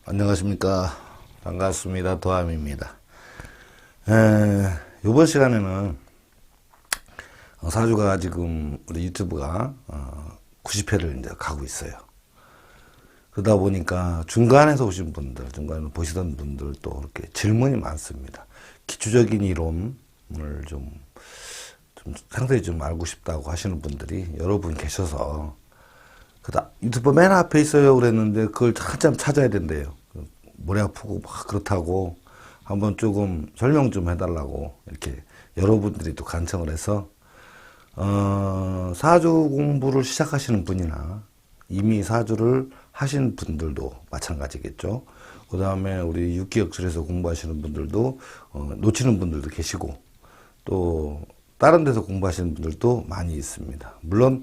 안녕하십니까. 반갑습니다. 도함입니다. 이번 시간에는 사주가 지금 우리 유튜브가 90회를 이제 가고 있어요. 그러다 보니까 중간에서 오신 분들, 중간에 보시던 분들도 이렇게 질문이 많습니다. 기초적인 이론을 좀 상세히 좀 알고 싶다고 하시는 분들이 여러 분 계셔서 유튜브 맨 앞에 있어요 그랬는데 그걸 한참 찾아야 된대요. 머리 아프고 막 그렇다고 한번 조금 설명 좀 해달라고 이렇게 여러분들이 또 간청을 해서 사주 공부를 시작하시는 분이나 이미 사주를 하신 분들도 마찬가지겠죠. 그 다음에 우리 육기역술에서 공부하시는 분들도 놓치는 분들도 계시고 또 다른 데서 공부하시는 분들도 많이 있습니다. 물론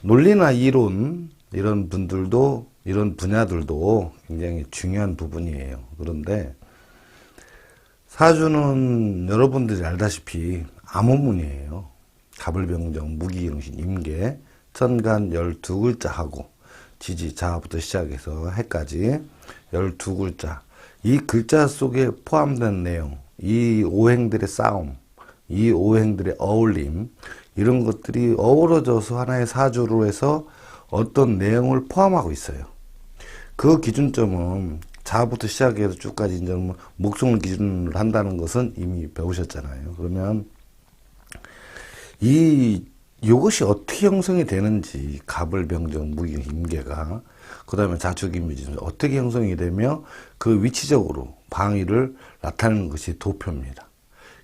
논리나 이론 이런 분들도 이런 분야들도 굉장히 중요한 부분이에요. 그런데 사주는 여러분들이 알다시피 암호문이에요. 갑을병정, 무기영신, 임계, 천간 12글자하고 지지, 자부터 시작해서 해까지 12글자. 이 글자 속에 포함된 내용, 이 오행들의 싸움, 이 오행들의 어울림, 이런 것들이 어우러져서 하나의 사주로 해서 어떤 내용을 포함하고 있어요. 그 기준점은 자부터 시작해서 쭉까지 이제 목성을 기준으로 한다는 것은 이미 배우셨잖아요. 그러면 이것이 어떻게 형성이 되는지 갑을병정, 무기, 임계가 그 다음에 자축인묘지 어떻게 형성이 되며 그 위치적으로 방위를 나타내는 것이 도표입니다.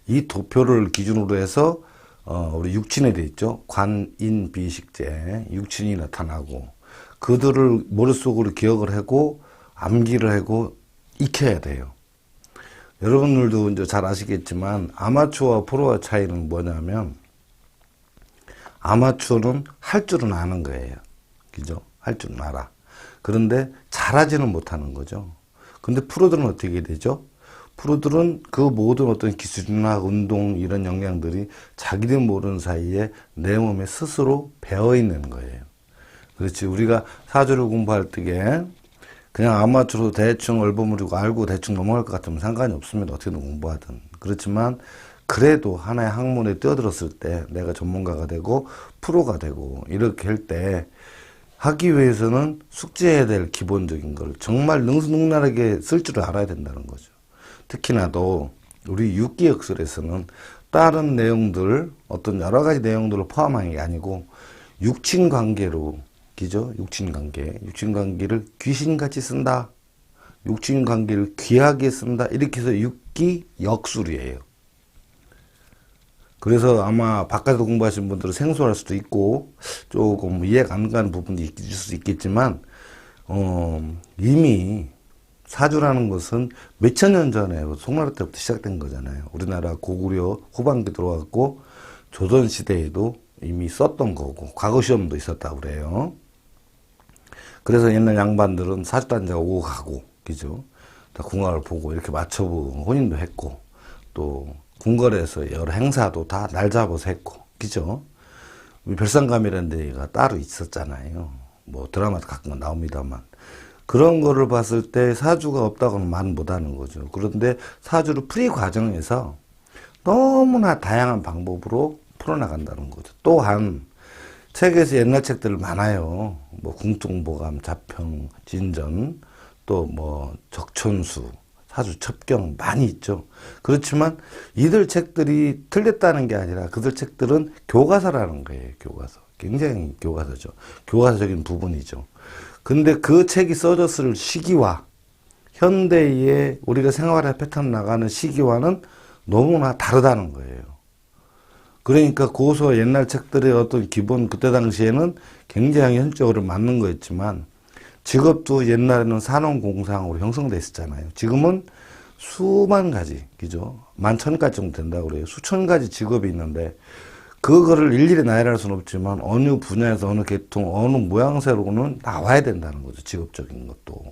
이 도표를 기준으로 해서 우리 육친에 돼 있죠. 관인 비식재 육친이 나타나고 그들을 머릿속으로 기억을 하고 암기를 하고 익혀야 돼요. 여러분들도 이제 잘 아시겠지만 아마추어와 프로와 차이는 뭐냐면 아마추어는 할 줄은 아는 거예요. 그죠? 할 줄은 알아. 그런데 잘하지는 못하는 거죠. 근데 프로들은 어떻게 되죠? 프로들은 그 모든 어떤 기술이나 운동 이런 역량들이 자기들 모르는 사이에 내 몸에 스스로 배어 있는 거예요. 그렇지. 우리가 사주를 공부할 때에 그냥 아마추어로 대충 얼버무리고 알고 대충 넘어갈 것 같으면 상관이 없습니다. 어떻게든 공부하든. 그렇지만 그래도 하나의 학문에 뛰어들었을 때 내가 전문가가 되고 프로가 되고 이렇게 할 때 하기 위해서는 숙지해야 될 기본적인 걸 정말 능수능란하게 쓸 줄 알아야 된다는 거죠. 특히나도 우리 육기역술에서는 다른 내용들 어떤 여러 가지 내용들을 포함한 게 아니고 육친관계로 그죠? 육친관계를 귀신같이 쓴다. 육친관계를 귀하게 쓴다. 이렇게 해서 육기역술이에요. 그래서 아마 바깥에서 공부하시는 분들은 생소할 수도 있고 조금 이해가 안 가는 부분이 있을 수 있겠지만 이미 사주라는 것은 몇천 년 전에 송나라 때부터 시작된 거잖아요. 우리나라 고구려 후반기 들어왔고 조선시대에도 이미 썼던 거고 과거 시험도 있었다고 그래요. 그래서 옛날 양반들은 사주단자가 오고 가고 그죠? 다 궁합을 보고 이렇게 맞춰보고 혼인도 했고 또 궁궐에서 여러 행사도 다 날 잡아서 했고 그죠? 별상감이라는 데가 따로 있었잖아요. 뭐 드라마도 가끔 나옵니다만 그런 거를 봤을 때 사주가 없다고는 말 못하는 거죠. 그런데 사주를 풀이 과정에서 너무나 다양한 방법으로 풀어나간다는 거죠. 또한 책에서 옛날 책들 많아요. 뭐 궁통보감, 자평, 진전, 또 뭐 적천수, 사주 첩경 많이 있죠. 그렇지만 이들 책들이 틀렸다는 게 아니라 그들 책들은 교과서라는 거예요. 교과서. 굉장히 교과서죠. 교과서적인 부분이죠. 근데 그 책이 써졌을 시기와 현대의 우리가 생활의 패턴 나가는 시기와는 너무나 다르다는 거예요. 그러니까 고서 옛날 책들의 어떤 기본 그때 당시에는 굉장히 현적으로 맞는 거였지만 직업도 옛날에는 산업공상으로 형성돼 있었잖아요. 지금은 수만 가지, 그죠? 11,000가지 정도 된다고 그래요. 수천 가지 직업이 있는데 그거를 일일이 나열할 수는 없지만 어느 분야에서 어느 계통, 어느 모양새로는 나와야 된다는 거죠. 직업적인 것도.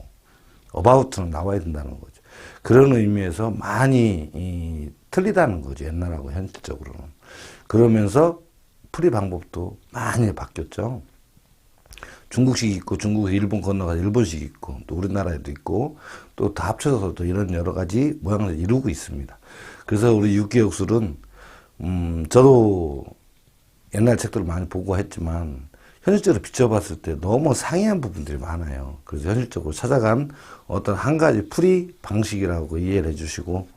어바우트는 나와야 된다는 거죠. 그런 의미에서 많이 틀리다는 거죠. 옛날하고 현실적으로는. 그러면서 풀이 방법도 많이 바뀌었죠. 중국식 있고 중국에서 일본 건너가서 일본식 있고 또 우리나라에도 있고 또 다 합쳐서 또 이런 여러 가지 모양을 이루고 있습니다. 그래서 우리 육개육술은 저도 옛날 책들을 많이 보고 했지만 현실적으로 비춰봤을 때 너무 상이한 부분들이 많아요. 그래서 현실적으로 찾아간 어떤 한 가지 풀이 방식이라고 이해를 해주시고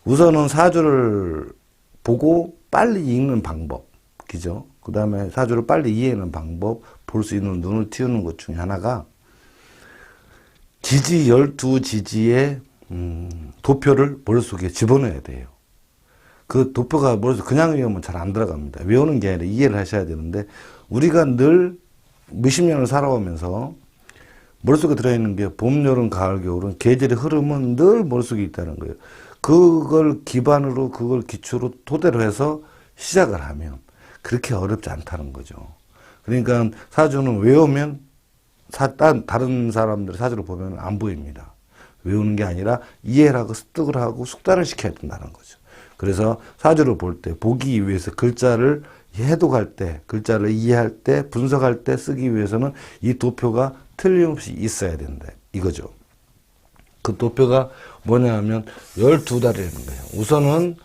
우선은 사주를 보고 빨리 읽는 방법, 그죠? 그 다음에 사주를 빨리 이해하는 방법, 볼 수 있는 눈을 틔우는 것 중에 하나가 지지 12지지의 도표를 머릿속에 집어넣어야 돼요. 그 도표가 머릿속에 그냥 외우면 잘 안 들어갑니다. 외우는 게 아니라 이해를 하셔야 되는데 우리가 늘 몇십 년을 살아오면서 머릿속에 들어있는 게 봄, 여름, 가을, 겨울은 계절의 흐름은 늘 머릿속에 있다는 거예요. 그걸 기반으로 그걸 기초로 토대로 해서 시작을 하면 그렇게 어렵지 않다는 거죠. 그러니까 사주는 외우면 다른 사람들의 사주를 보면 안 보입니다. 외우는 게 아니라 이해를 하고 습득을 하고 숙달을 시켜야 된다는 거죠. 그래서 사주를 볼 때 보기 위해서 글자를 해독할 때, 글자를 이해할 때, 분석할 때 쓰기 위해서는 이 도표가 틀림없이 있어야 된다. 이거죠. 그 도표가 뭐냐 하면 12달이라는 거예요. 우선은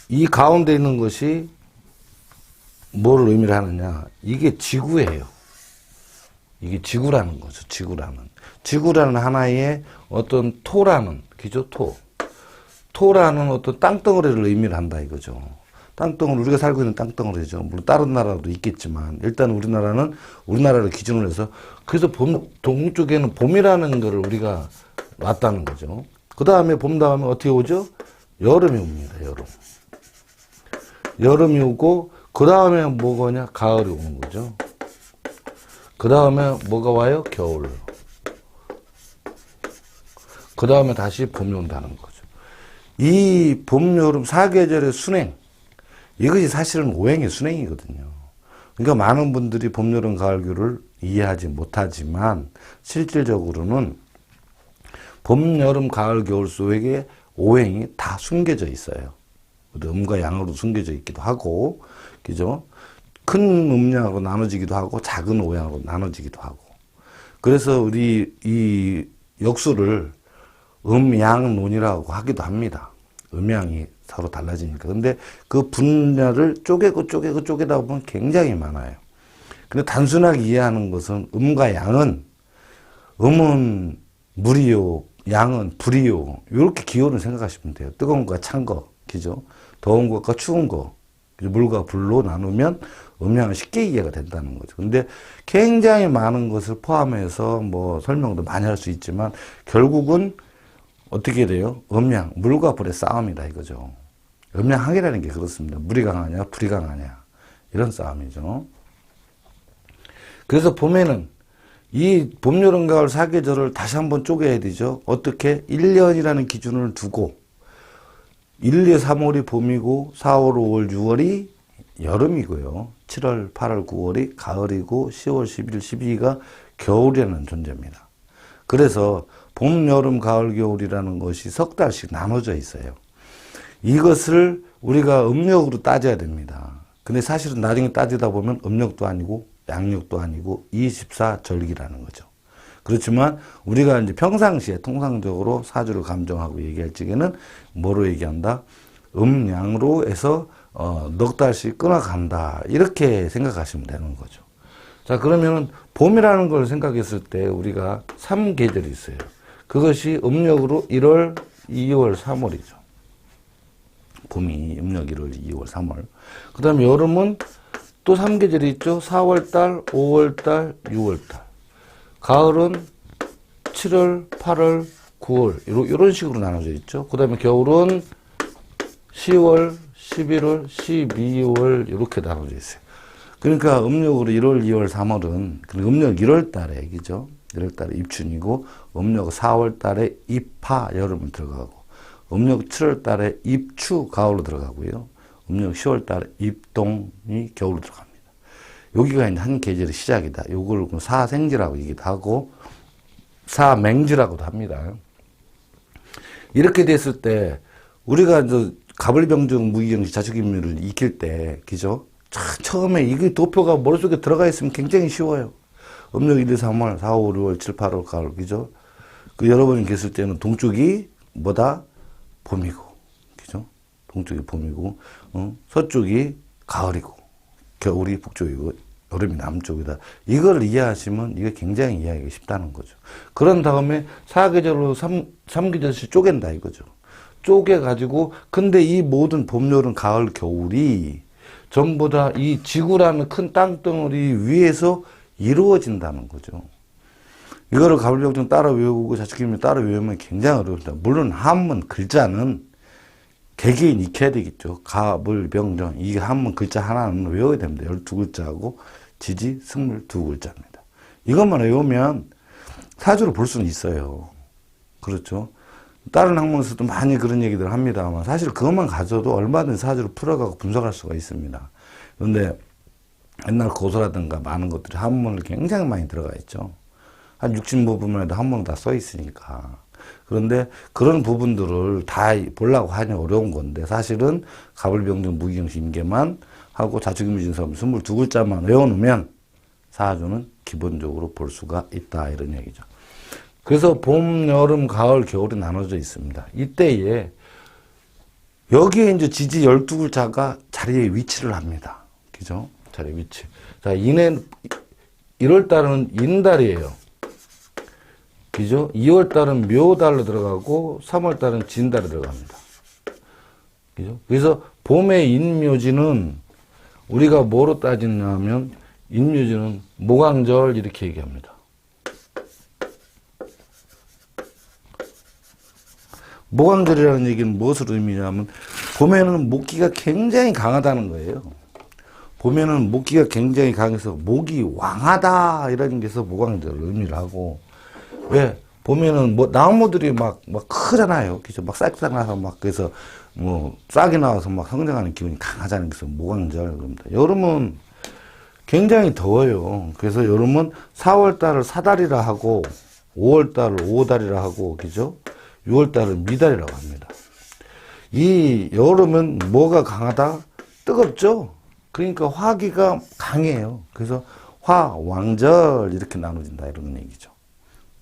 이 가운데 있는 것이 뭘 의미를 하느냐. 이게 지구예요. 이게 지구라는 거죠. 지구라는 하나의 어떤 토라는, 기죠? 토라는 어떤 땅덩어리를 의미를 한다 이거죠. 땅덩어리, 우리가 살고 있는 땅덩어리죠. 물론 다른 나라도 있겠지만, 일단 우리나라는 우리나라를 기준으로 해서, 그래서 동쪽에는 봄이라는 거를 우리가 왔다는 거죠. 그 다음에 봄 다음에 어떻게 오죠? 여름이 옵니다, 여름이 오고, 그 다음에 뭐가 오냐? 가을이 오는 거죠. 그 다음에 뭐가 와요? 겨울. 그 다음에 다시 봄이 온다는 거죠. 이 봄, 여름, 사계절의 순행, 이것이 사실은 오행의 순행이거든요. 그러니까 많은 분들이 봄, 여름, 가을, 겨울을 이해하지 못하지만 실질적으로는 봄, 여름, 가을, 겨울 속에 오행이 다 숨겨져 있어요. 음과 양으로 숨겨져 있기도 하고, 그죠? 큰 음양으로 나눠지기도 하고, 작은 오양으로 나눠지기도 하고. 그래서 우리 이 역수를 음양론이라고 하기도 합니다. 음양이 서로 달라지니까. 근데 그 분야를 쪼개다 보면 굉장히 많아요. 근데 단순하게 이해하는 것은 음과 양은, 음은 물이요, 양은 불이요. 이렇게 기호를 생각하시면 돼요. 뜨거운 거와 찬 거, 그죠? 더운 것과 추운 거, 물과 불로 나누면 음양은 쉽게 이해가 된다는 거죠. 근데 굉장히 많은 것을 포함해서 뭐 설명도 많이 할 수 있지만 결국은 어떻게 돼요? 음양, 물과 불의 싸움이다 이거죠. 음양학이라는 게 그렇습니다. 물이 강하냐, 불이 강하냐. 이런 싸움이죠. 그래서 봄에는 이 봄, 여름, 가을 사계절을 다시 한번 쪼개야 되죠. 어떻게? 1년이라는 기준을 두고 1, 2, 3월이 봄이고 4월, 5월, 6월이 여름이고요. 7월, 8월, 9월이 가을이고 10월, 11월, 12위가 겨울이라는 존재입니다. 그래서 봄, 여름, 가을, 겨울이라는 것이 석 달씩 나눠져 있어요. 이것을 우리가 음력으로 따져야 됩니다. 근데 사실은 나중에 따지다 보면 음력도 아니고 양력도 아니고 24절기라는 거죠. 그렇지만 우리가 이제 평상시에 통상적으로 사주를 감정하고 얘기할 적에는 뭐로 얘기한다? 음양으로 해서 넉 달씩 끊어간다. 이렇게 생각하시면 되는 거죠. 자, 그러면은 봄이라는 걸 생각했을 때 우리가 3계절이 있어요. 그것이 음력으로 1월, 2월, 3월이죠. 봄이 음력 1월, 2월, 3월. 그 다음에 여름은 또 3계절이 있죠. 4월달, 5월달, 6월달. 가을은 7월, 8월, 9월. 이런 식으로 나눠져 있죠. 그 다음에 겨울은 10월, 11월, 12월 이렇게 나눠져 있어요. 그러니까 음력으로 1월, 2월, 3월은 음력 1월 달에 얘기죠. 1월 달에 입춘이고 음력 4월 달에 입하 여름을 들어가고 음력 7월 달에 입추 가을로 들어가고요. 음력 10월 달에 입동이 겨울로 들어갑니다. 여기가 이제 한 계절의 시작이다. 요걸 사생지라고 얘기도 하고 사맹지라고도 합니다. 이렇게 됐을 때 우리가 이제 가불병정 무기경시 자축인묘를 익힐 때, 그죠? 처음에 이게 도표가 머릿속에 들어가 있으면 굉장히 쉬워요. 음력 1, 2, 3월, 4, 5, 6월, 7, 8월, 가을, 그죠? 그 여러분이 계실 때는 동쪽이 뭐다? 봄이고, 그죠? 동쪽이 봄이고, 서쪽이 가을이고, 겨울이 북쪽이고, 여름이 남쪽이다. 이걸 이해하시면 이게 굉장히 이해하기 쉽다는 거죠. 그런 다음에 사계절로 삼계절씩 쪼갠다 이거죠. 쪼개가지고, 근데 이 모든 봄, 여름, 가을, 겨울이 전부 다 이 지구라는 큰 땅덩어리 위에서 이루어진다는 거죠. 이거를 가불병정 따라 외우고 자축기면 따라 외우면 굉장히 어렵습니다. 물론 한문 글자는 개개인 익혀야 되겠죠. 가불병정 이 한문 글자 하나는 외워야 됩니다. 12글자하고 지지, 승물 2글자입니다. 이것만 외우면 사주를 볼 수는 있어요. 그렇죠. 다른 학문에서도 많이 그런 얘기들 합니다만 사실 그것만 가져도 얼마든지 사주를 풀어가고 분석할 수가 있습니다. 그런데 옛날 고서라든가 많은 것들이 한문을 굉장히 많이 들어가 있죠. 한 60부분만 해도 한문으로 다 써 있으니까. 그런데 그런 부분들을 다 보려고 하니 어려운 건데 사실은 가불병정 무기경시 임계만 하고 자축인묘진사음 22글자만 외워놓으면 사주는 기본적으로 볼 수가 있다 이런 얘기죠. 그래서 봄, 여름, 가을, 겨울이 나눠져 있습니다. 이때에 여기에 이제 지지 12글자가 자리에 위치를 합니다. 그죠? 자리 위치. 자, 1월달은 인달이에요. 그죠? 2월달은 묘달로 들어가고 3월달은 진달로 들어갑니다. 그죠? 그래서 봄의 인묘지는 우리가 뭐로 따지냐면 인묘지는 모광절 이렇게 얘기합니다. 모광절이라는 얘기는 무엇을 의미냐면 봄에는 목기가 굉장히 강하다는 거예요. 봄에는 목기가 굉장히 강해서 목이 왕하다 이런 게서 모광절을 의미를 하고 왜 봄에는 뭐 나무들이 막 크잖아요. 그죠? 막 싹싹 나서 막 그래서 뭐 싹이 나와서 막 성장하는 기운이 강하다는 게서 모광절 그럽니다. 여름은 굉장히 더워요. 그래서 여름은 4월달을 사달이라 하고 5월달을 오달이라 하고 그죠? 6월달을 미달이라고 합니다. 이 여름은 뭐가 강하다? 뜨겁죠? 그러니까 화기가 강해요. 그래서 화왕절 이렇게 나눠진다 이런 얘기죠.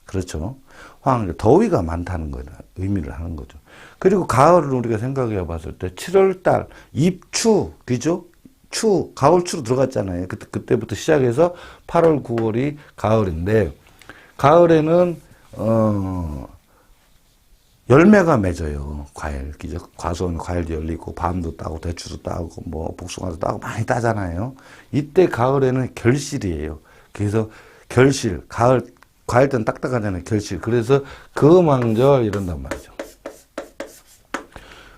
그렇죠. 화왕절 더위가 많다는 거예요. 의미를 하는 거죠. 그리고 가을을 우리가 생각해 봤을 때 7월달 입추 그죠? 추 가을추로 들어갔잖아요. 그때부터 시작해서 8월 9월이 가을인데 가을에는 열매가 맺어요. 과일. 그죠? 과수원 과일도 열리고, 밤도 따고, 대추도 따고, 뭐, 복숭아도 따고, 많이 따잖아요. 이때 가을에는 결실이에요. 그래서 결실, 가을, 과일 때는 딱딱하잖아요. 결실. 그래서 금왕절 이런단 말이죠.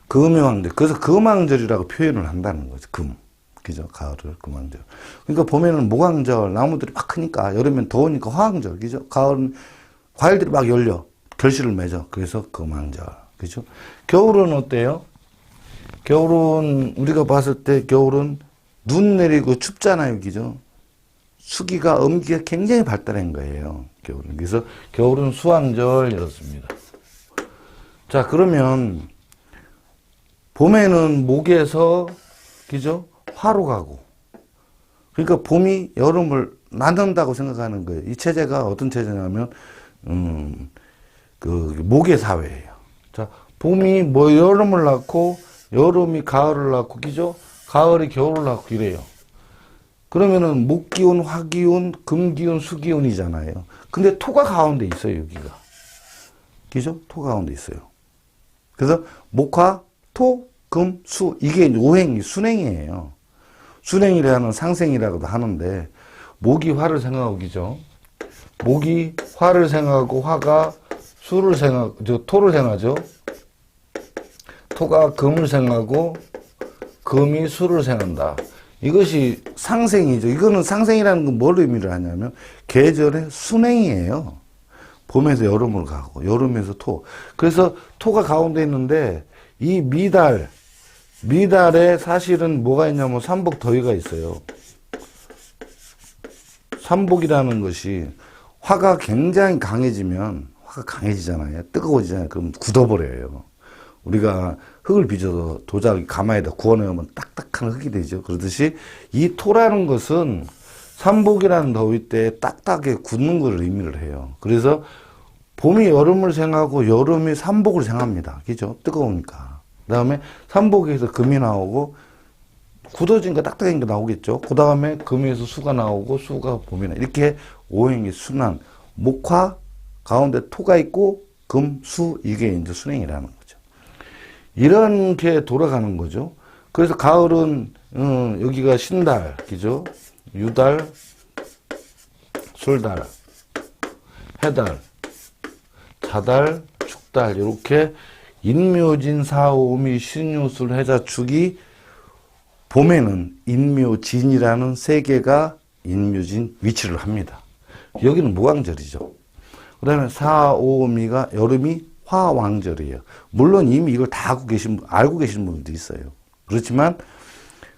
금의 왕절. 그래서 금왕절이라고 표현을 한다는 거죠. 금. 그죠? 가을을 금왕절. 그러니까 봄에는 모광절, 나무들이 막 크니까, 여름엔 더우니까 화왕절. 그죠? 가을은 과일들이 막 열려. 결실을 맺어. 그래서 금왕절. 그죠? 겨울은 어때요? 겨울은, 우리가 봤을 때 겨울은 눈 내리고 춥잖아요. 그죠? 수기가, 음기가 굉장히 발달한 거예요. 겨울은. 그래서 겨울은 수왕절 이렇습니다. 자, 그러면 봄에는 목에서, 그죠? 화로 가고. 그러니까 봄이 여름을 나눈다고 생각하는 거예요. 이 체제가 어떤 체제냐면, 목의 사회예요. 자, 봄이 뭐 여름을 낳고, 여름이 가을을 낳고, 그죠? 가을이 겨울을 낳고 이래요. 그러면은 목기운, 화기운, 금기운, 수기운이잖아요. 근데 토가 가운데 있어요, 여기가. 그죠? 토 가운데 있어요. 그래서 목화, 토, 금, 수, 이게 오행이 순행이에요. 순행이라는 상생이라고도 하는데, 목이 화를 생각하고, 그죠? 목이 화를 생각하고, 화가 수를 생각하고, 토를 생각하죠? 토가 금을 생각하고, 금이 수를 생각한다. 이것이 상생이죠. 이거는 상생이라는 건 뭘 의미를 하냐면, 계절의 순행이에요. 봄에서 여름으로 가고, 여름에서 토. 그래서 토가 가운데 있는데, 이 미달에 사실은 뭐가 있냐면 삼복 더위가 있어요. 삼복이라는 것이 화가 굉장히 강해지면 화가 강해지잖아요. 뜨거워지잖아요. 그럼 굳어버려요. 우리가 흙을 빚어서 도자기 가마에다 구워내면 딱딱한 흙이 되죠. 그러듯이 이 토라는 것은 삼복이라는 더위 때 딱딱하게 굳는 걸 의미를 해요. 그래서 봄이 여름을 생하고 여름이 삼복을 생합니다. 그죠? 뜨거우니까. 그 다음에 삼복에서 금이 나오고 굳어진 거 딱딱한 게 나오겠죠. 그 다음에 금에서 수가 나오고 수가 봄이 나. 이렇게 오행이 순환. 목화 가운데 토가 있고 금, 수 이게 이제 순행이라는 거죠. 이렇게 돌아가는 거죠. 그래서 가을은 여기가 신달, 그죠? 유달, 술달, 해달, 자달, 축달 이렇게 인묘진, 사오미, 신유술, 해자축이 봄에는 인묘진이라는 세 개가 인묘진 위치를 합니다. 여기는 무광절이죠. 그 다음에 사오미가 여름이 화왕절이에요. 물론 이미 이걸 다 알고 계신 분들도 있어요. 그렇지만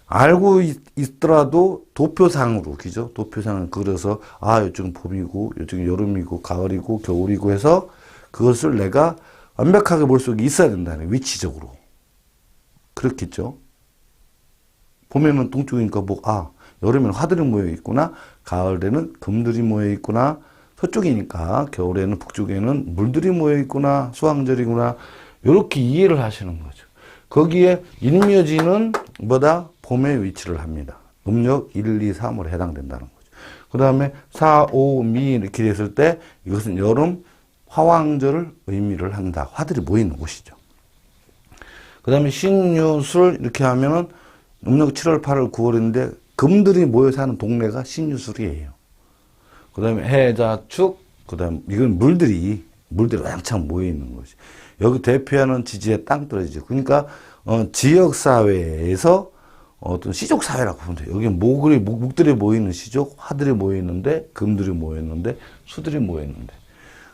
알고 있더라도 도표상으로, 그죠? 도표상을 그려서, 이쪽은 봄이고, 이쪽은 여름이고, 가을이고, 겨울이고 해서 그것을 내가 완벽하게 머릿속에 있어야 된다는 위치적으로. 그렇겠죠? 봄에는 동쪽이니까 여름에는 화들이 모여 있구나. 가을에는 금들이 모여 있구나. 서쪽이니까 겨울에는 북쪽에는 물들이 모여 있구나. 수왕절이구나. 이렇게 이해를 하시는 거죠. 거기에 인묘지는 뭐다? 봄에 위치를 합니다. 음력 1, 2, 3으로 해당된다는 거죠. 그 다음에 4, 5, 미 이렇게 됐을 때 이것은 여름 화왕절을 의미를 한다. 화들이 모이는 곳이죠. 그 다음에 신유술 이렇게 하면은 음력 7월, 8월, 9월인데 금들이 모여 사는 동네가 신유술이에요. 그 다음에 해자축, 그 다음 이건 물들이 왕창 모여 있는 것이. 여기 대표하는 지지의 땅떨어지죠. 그러니까 지역사회에서 어떤 시족사회라고 보면 돼요. 여기 목들이 모이는 시족, 화들이 모이는데, 금들이 모였는데, 수들이 모였는데.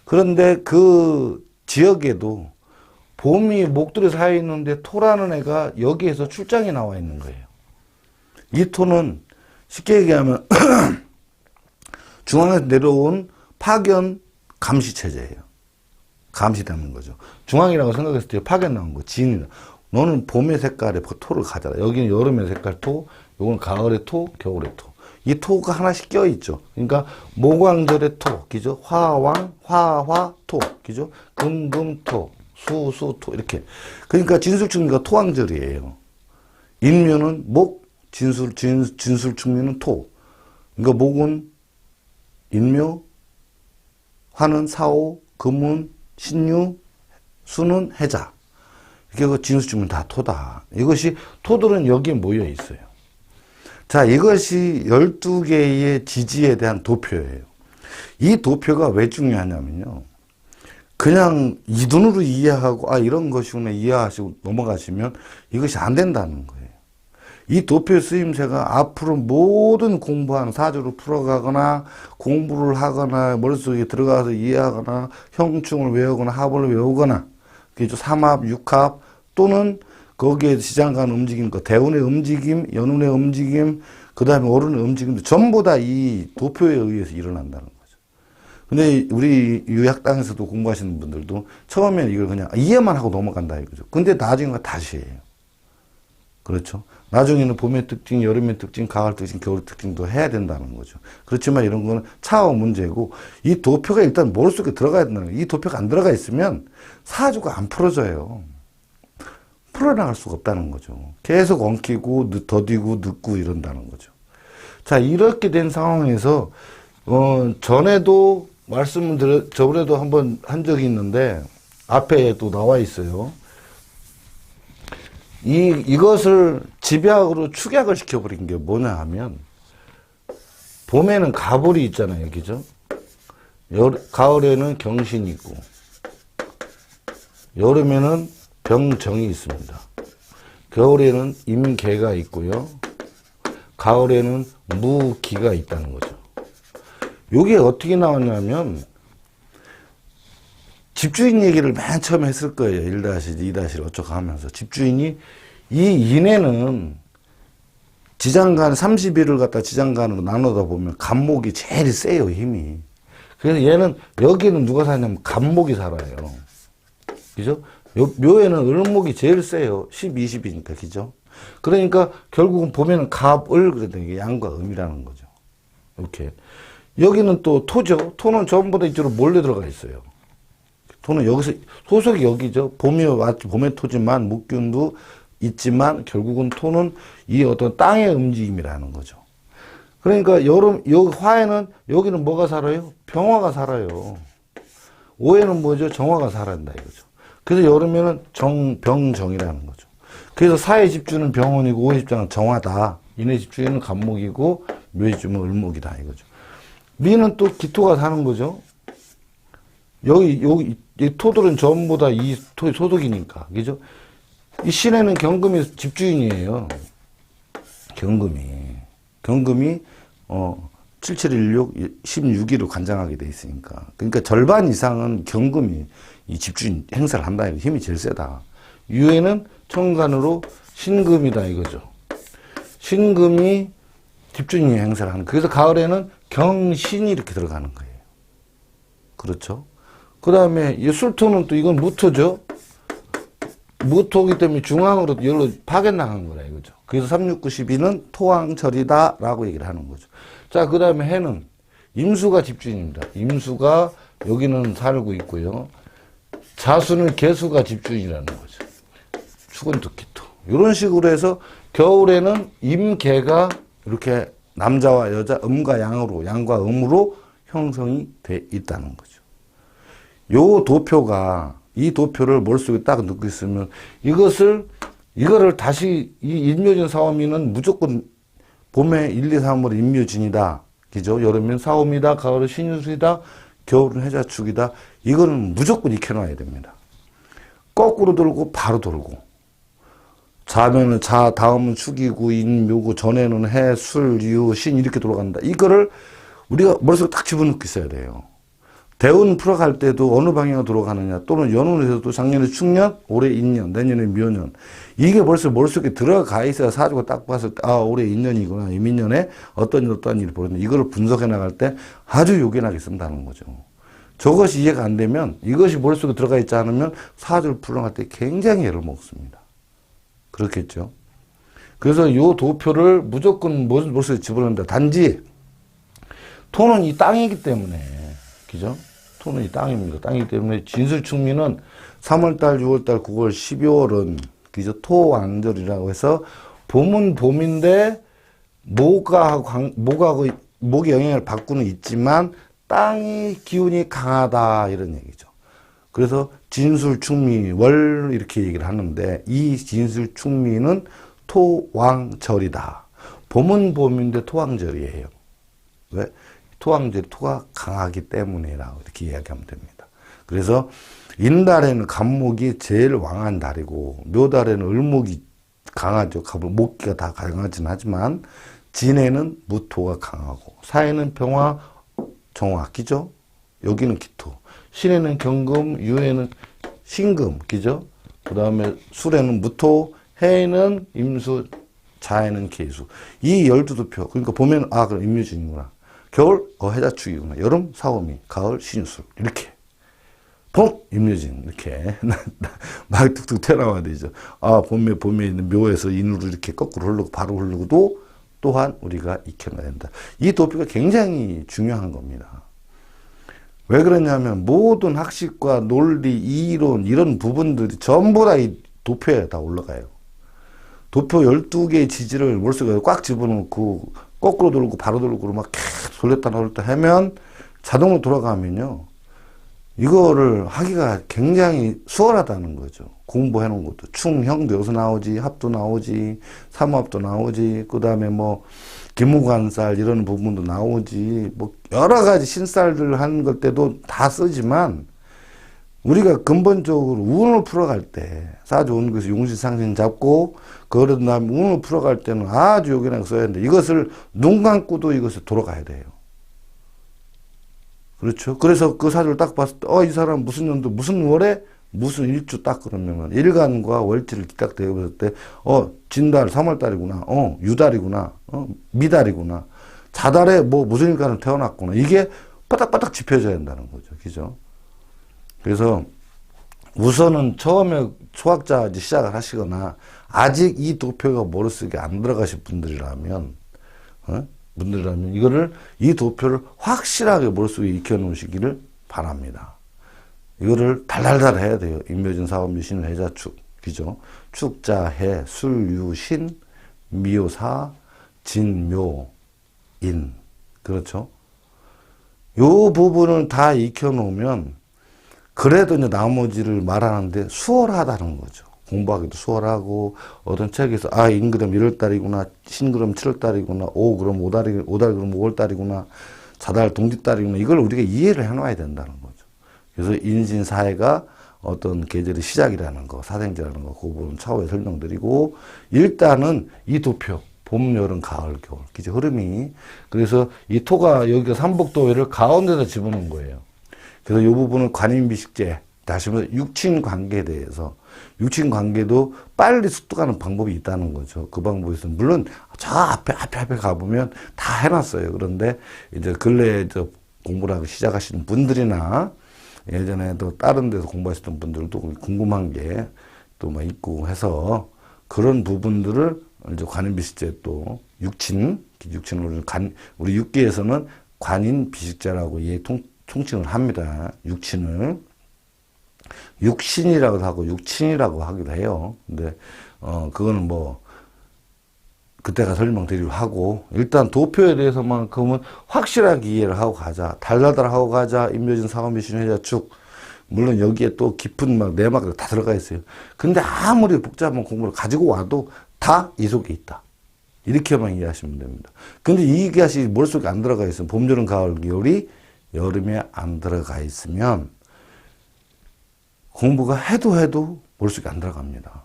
그런데 그 지역에도 봄이 목들이 쌓여 있는데 토라는 애가 여기에서 출장이 나와 있는 거예요. 이 토는 쉽게 얘기하면 중앙에서 내려온 파견 감시체제예요. 감시되는 거죠. 중앙이라고 생각했을 때 파견 나온 거, 진이다. 너는 봄의 색깔의 토를 가져라. 여기는 여름의 색깔 토, 요건 가을의 토, 겨울의 토. 이 토가 하나씩 껴있죠. 그러니까 모광절의 토, 그죠? 화왕, 화화, 토, 그죠? 금금토, 수수토 이렇게. 그러니까 진술충미가 토왕절이에요. 인묘는 목, 진술충미는 토. 그러니까 목은 인묘, 화는 사오, 금은 신유, 수는 해자. 이렇게 그 진술충미는 다 토다. 이것이 토들은 여기에 모여 있어요. 자, 이것이 12개의 지지에 대한 도표예요. 이 도표가 왜 중요하냐면요. 그냥 이 눈으로 이해하고 이런 것이구나 이해하시고 넘어가시면 이것이 안 된다는 거예요. 이 도표 쓰임새가 앞으로 모든 공부하는 사주를 풀어가거나 공부를 하거나 머릿속에 들어가서 이해하거나 형충을 외우거나 합을 외우거나 그죠? 삼합, 육합 또는 거기에 시장간 움직임, 대운의 움직임, 연운의 움직임, 그 다음에 오른의 움직임도 전부 다 이 도표에 의해서 일어난다는 거죠. 근데 우리 유학당에서도 공부하시는 분들도 처음에는 이걸 그냥 이해만 하고 넘어간다 이거죠. 근데 나중에 다시 해요. 그렇죠. 나중에는 봄의 특징, 여름의 특징, 가을 특징, 겨울 특징도 해야 된다는 거죠. 그렇지만 이런 거는 차후 문제고 이 도표가 일단 머릿속에 들어가야 된다는 거예요. 이 도표가 안 들어가 있으면 사주가 안 풀어져요. 풀어나갈 수가 없다는 거죠. 계속 엉키고 더디고 늦고 이런다는 거죠. 자, 이렇게 된 상황에서 전에도 말씀을 저번에도 한번 한 적이 있는데 앞에 또 나와 있어요. 이것을 집약으로 축약을 시켜버린 게 뭐냐 하면 봄에는 가불이 있잖아요. 그죠? 가을에는 경신이 있고 여름에는 병정이 있습니다. 겨울에는 임계가 있고요. 가을에는 무기가 있다는 거죠. 이게 어떻게 나왔냐면 집주인 얘기를 맨 처음에 했을 거예요. 1-2- 2- 어쩌고 하면서 집주인이 이 인해는 지장간 30일을 갖다 지장간으로 나누다 보면 간목이 제일 세요. 힘이. 그래서 얘는 여기는 누가 사냐면 간목이 살아요. 그죠? 묘에는 을목이 제일 세요. 10, 20이니까, 그죠? 그러니까 결국은 보면은 갑을, 그래도 이게 양과 음이라는 거죠. 이렇게. 여기는 또 토죠. 토는 전부 다 이쪽으로 몰려 들어가 있어요. 토는 여기서, 소속이 여기죠. 봄의 토지만,木균도 있지만, 결국은 토는 이 어떤 땅의 움직임이라는 거죠. 그러니까 여기 화에는, 여기는 뭐가 살아요? 병화가 살아요. 오해는 뭐죠? 정화가 살아난다 이거죠. 그래서 여름에는 병정이라는 거죠. 그래서 사의 집주는 병원이고 오의 집주는 정화다. 인의 집주는 간목이고 묘의 집주는 을목이다 이거죠. 미는 또 기토가 사는 거죠. 여기 이 토들은 전부 다 이 토의 소속이니까 그죠? 이 신에는 경금이 집주인이에요. 경금이 7716, 16일을 관장하게 돼 있으니까. 그러니까 절반 이상은 경금이 이 집주인 행사를 한다. 이거 힘이 제일 세다. 유해는 천간으로 신금이다 이거죠. 신금이 집주인이 행사를 하는. 그래서 가을에는 경신이 이렇게 들어가는 거예요. 그렇죠. 그 다음에 이 술토는 또 이건 무토죠. 무토기 때문에 중앙으로 열로 파견나간 거라 이거죠. 그래서 369, 12는 토왕절이다 라고 얘기를 하는 거죠. 자, 그 다음에 해는 임수가 집주인입니다. 임수가 여기는 살고 있고요. 자수는 개수가 집주인이라는 거죠. 축은 토기토. 이런 식으로 해서 겨울에는 임계가 이렇게 남자와 여자, 음과 양으로, 양과 음으로 형성이 돼 있다는 거죠. 이 도표를 머릿속에 딱 넣고 있으면 이거를 다시 이 인묘진 사오미는 무조건 봄에 1, 2, 3으로 인묘진이다. 그죠? 여름엔 사오미다, 가을은 신유술이다, 겨울은 해자축이다. 이거는 무조건 익혀놔야 됩니다. 거꾸로 돌고 바로 돌고. 자면은 자, 다음은 축이고, 인묘고, 전에는 해, 술, 유, 신 이렇게 돌아간다. 이거를 우리가 머릿속에 딱 집어넣고 있어야 돼요. 대운 풀어갈 때도 어느 방향으로 돌아가느냐, 또는 연운에서도 작년에 축년, 올해 인년, 내년에 묘년. 이게 벌써 머릿속에 들어가 있어야 사주가 딱 봤을 때, 아, 올해 인년이구나, 이 민년에 어떤 일이 벌어졌나. 이거를 분석해 나갈 때 아주 요긴하게 쓴다는 거죠. 저것이 이해가 안 되면, 이것이 머릿속에 들어가 있지 않으면 사주를 풀어갈 때 굉장히 애를 먹습니다. 그렇겠죠. 그래서 이 도표를 무조건 머릿속에 집어넣는다. 단지, 토는 이 땅이기 때문에, 그죠? 토는 이 땅입니다. 땅이기 때문에 진술충미는 3월달, 6월달, 9월, 12월은 그죠? 토왕절이라고 해서 봄은 봄인데 목의 영향을 받고는 있지만 땅이 기운이 강하다 이런 얘기죠. 그래서 진술충미 월 이렇게 얘기를 하는데 이 진술충미는 토왕절이다. 봄은 봄인데 토왕절이에요. 왜? 토왕절이 토가 강하기 때문이라고 이렇게 이야기하면 됩니다. 그래서 인달에는 간목이 제일 왕한 달이고 묘달에는 을목이 강하죠. 목기가 다 강하진 하지만 진에는 무토가 강하고 사에는 병화, 정화, 기죠? 여기는 기토. 신에는 경금, 유에는 신금, 기죠? 그 다음에 술에는 무토, 해에는 임수, 자에는 계수. 이 12도표. 그러니까 보면 그럼 임묘진이구나. 겨울 해자축이구나. 여름 사오미, 가을 신유술 이렇게. 봄 임묘진 이렇게 막 툭툭 튀어나와야 되죠. 봄에 있는 묘에서 인으로 이렇게 거꾸로 흐르고 바로 흐르고도 또한 우리가 익혀놔야 된다. 이 도표가 굉장히 중요한 겁니다. 왜 그러냐면 모든 학식과 논리, 이론 이런 부분들이 전부 다 이 도표에 다 올라가요. 도표 12개의 지지를 머릿속에 꽉 집어넣고 거꾸로 돌고 바로 돌고 막 계속 돌렸다 놨다 하면 자동으로 돌아가면요. 이거를 하기가 굉장히 수월하다는 거죠. 공부해 놓은 것도. 충형도 여기서 나오지, 합도 나오지, 삼합도 나오지, 그 다음에 기무관살 이런 부분도 나오지, 여러 가지 신살들 하는 것 때도 다 쓰지만 우리가 근본적으로 운을 풀어갈 때, 사주 운에서 용신상신 잡고, 그러던 다음에 운을 풀어갈 때는 아주 요긴하게 써야 되는데, 이것을 눈 감고도 이것을 돌아가야 돼요. 그렇죠? 그래서 그 사주를 딱 봤을 때, 이 사람 무슨 연도, 무슨 월에, 무슨 일주 딱 그러면은, 일간과 월지를 딱 대봤을 때, 진달, 3월달이구나, 유달이구나, 미달이구나, 자달에 무슨 일간을 태어났구나. 이게 바닥바닥 짚혀져야 된다는 거죠. 그죠? 그래서 우선은 처음에 초학자 이제 시작을 하시거나 아직 이 도표가 머릿속에 안 들어가실 분들이라면 이거를 이 도표를 확실하게 머릿속에 익혀 놓으시기를 바랍니다. 이거를 달달달 해야 돼요. 임묘진 사오미 신 해자축 그죠? 축자 해 술유신 미오사 진묘인 그렇죠? 요 부분을 다 익혀 놓으면 그래도 이제 나머지를 말하는데 수월하다는 거죠. 공부하기도 수월하고, 어떤 책에서, 아, 인그럼 1월달이구나, 신그럼 7월달이구나, 오, 그럼 오달 그럼 5월달이구나, 자달 동짓달이구나, 이걸 우리가 이해를 해놔야 된다는 거죠. 그래서 인신사회가 어떤 계절의 시작이라는 거, 사생제라는 거, 그 부분 차후에 설명드리고, 일단은 이 도표, 봄, 여름, 가을, 겨울, 기저 흐름이, 그래서 이 토가 여기가 삼복도회를 가운데다 집어넣은 거예요. 그래서 이 부분은 관인비식제, 다시 말해서 육친 관계에 대해서, 육친 관계도 빨리 습득하는 방법이 있다는 거죠. 그 방법에서, 물론 저 앞에 가보면 다 해놨어요. 그런데 이제 근래에 공부를 하기 시작하시는 분들이나 예전에도 다른 데서 공부하셨던 분들도 궁금한 게 또 막 있고 해서 그런 부분들을 이제 관인비식제 또 육친으로 우리 육계에서는 관인비식제라고 총칭을 합니다. 육친을. 육신이라고도 하고 육친이라고 하기도 해요. 근데 그거는 뭐 그때가 설명드리고 하고 일단 도표에 대해서만큼은 확실하게 이해를 하고 가자. 달달달 하고 가자. 임묘진 사오미 신 해자축. 물론 여기에 또 깊은 막 내막이 다 들어가 있어요. 근데 아무리 복잡한 공부를 가지고 와도 다 이 속에 있다. 이렇게만 이해하시면 됩니다. 근데 이것이 머릿속에 안 들어가 있으면 봄, 여름, 가을, 겨울이 여름에 안 들어가 있으면 공부가 해도 머릿속에 안 들어갑니다.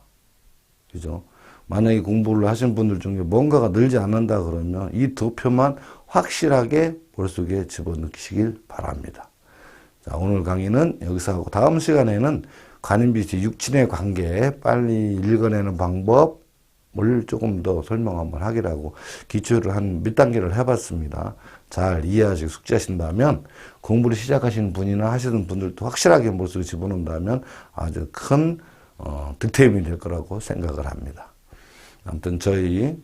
그죠? 만약에 공부를 하신 분들 중에 뭔가가 늘지 않는다 그러면 이 도표만 확실하게 머릿속에 집어넣으시길 바랍니다. 자, 오늘 강의는 여기서 하고 다음 시간에는 관인비식 육친의 관계 빨리 읽어내는 방법을 조금 더 설명 한번 하기라고 기초를 한 몇 단계를 해봤습니다. 잘 이해하시고 숙지하신다면 공부를 시작하시는 분이나 하시는 분들도 확실하게 머릿속에 집어넣는다면 아주 큰 득템이 될 거라고 생각을 합니다. 아무튼 저희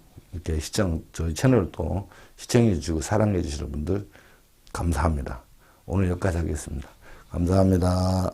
채널을 또 시청해 주시고 사랑해 주시는 분들 감사합니다. 오늘 여기까지 하겠습니다. 감사합니다.